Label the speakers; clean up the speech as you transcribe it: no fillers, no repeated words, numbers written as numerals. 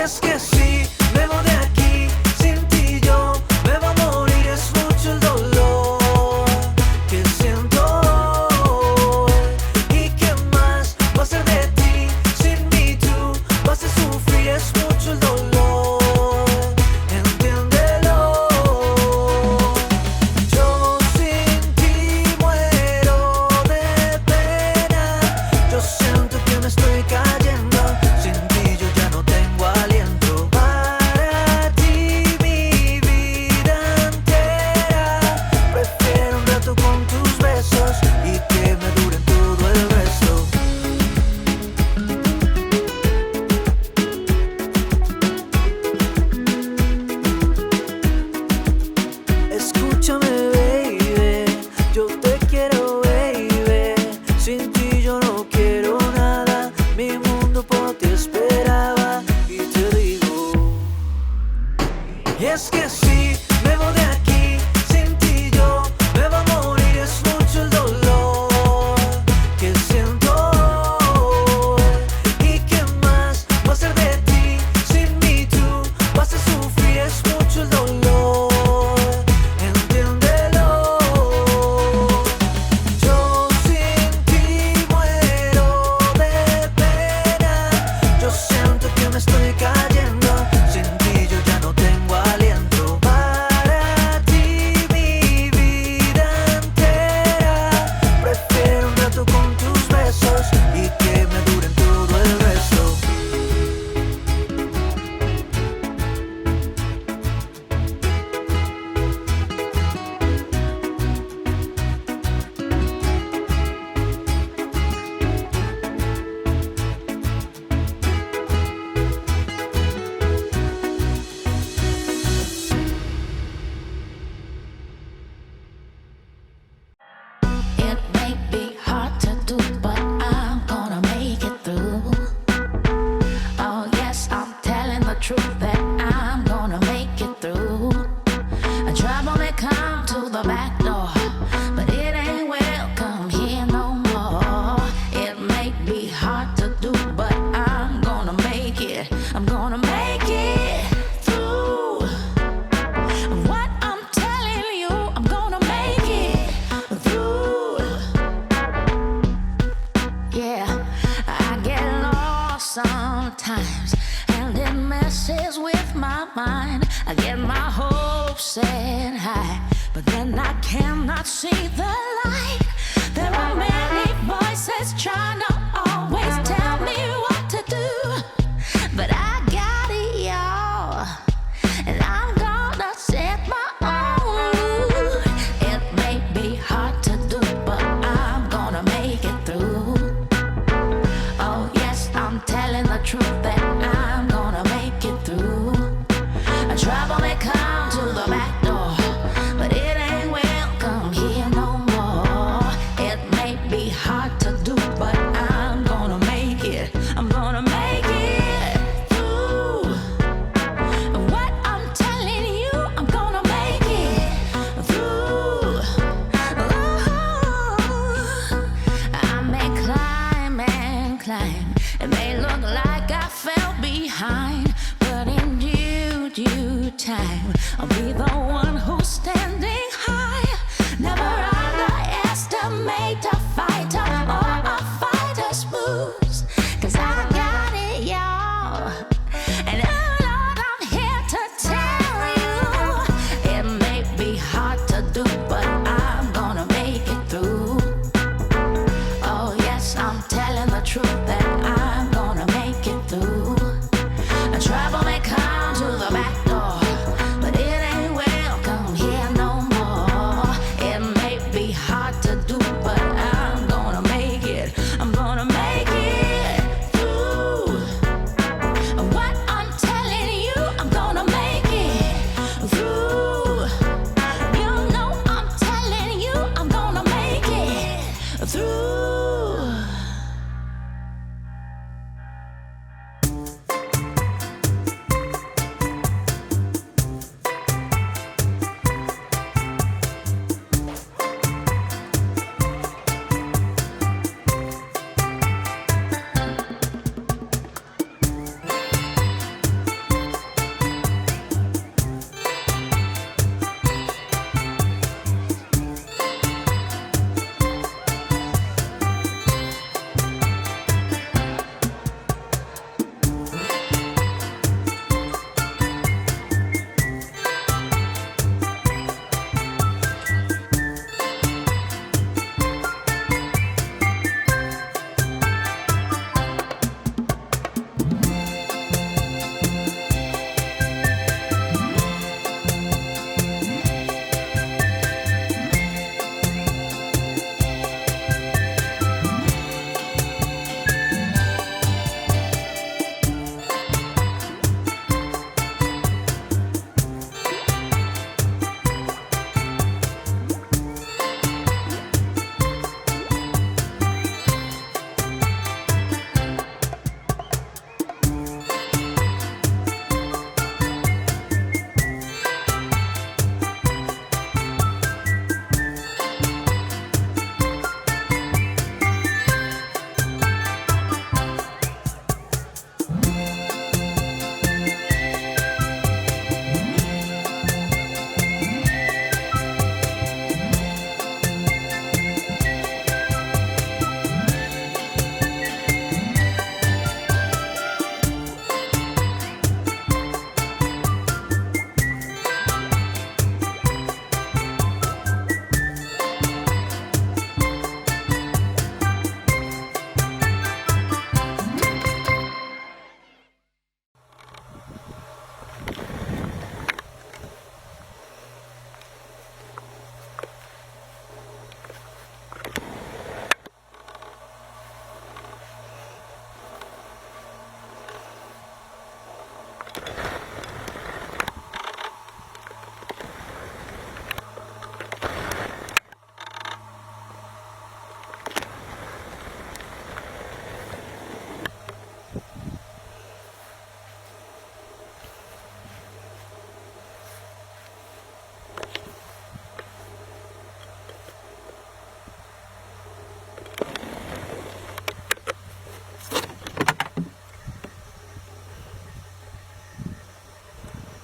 Speaker 1: es que si me voy de aquí, sin ti yo me voy a morir. Es mucho el dolor que siento hoy. ¿Y qué más va a ser de ti? Sin mí tú vas a sufrir. Es mucho el dolor, entiéndelo. Yo sin ti muero de pena. Yo siento que me estoy cayendo. Sin ti yo ya no tengo aliento. Para ti mi vida entera. Prefiero un rato con tus besos y que me duren todo el resto. Escúchame, baby, yo te quiero, baby. Sin ti yo no quiero nada. Mi mundo por ti esperaba. Y te digo, y es que si me voy de aquí, sin ti yo me voy a morir. Es mucho el dolor que siento hoy. ¿Y qué más va a ser de ti? Sin mí tú vas a sufrir. Es mucho el dolor, entiéndelo. Yo sin ti muero de pena. Yo siento que me estoy cayendo. Sin ti yo ya no tengo aliento. Para ti mi vida entera. Prefiero un rato con tus besos y que me duren todo el resto.
Speaker 2: It may be hard to do, but I'm gonna make it through. Oh yes, I'm telling the truth that I'm gonna make it through. Trouble may come to the back door, but it ain't welcome here no more. It may be hard to do, but I'm gonna make it. I'm gonna make it through. What I'm telling you, I'm gonna make it through. Yeah, I get lost sometimes, and it messes with my mind. I get my hopes set high, but then I cannot see the light. There are many voices trying to always tell me what to do, but I got it, y'all, and I'm gonna set my own rule. It may be hard to do, but I'm gonna make it through. Oh yes, I'm telling the truth that I'm gonna make it through. Trouble may come to the back door, but it ain't welcome here no more. It may be hard to do, but I'm gonna make it. I'm gonna make it through. What I'm telling you, I'm gonna make it through. Ooh. I may climb and climb. It may look like I fell behind, but in due time, I'll be the one who's standing high. Never underestimate a fighter or a fighter's moves, 'cause I got it, y'all. And oh Lord, I'm here to tell you, it may be hard to do, but I'm gonna make it through. Oh yes, I'm telling the truth that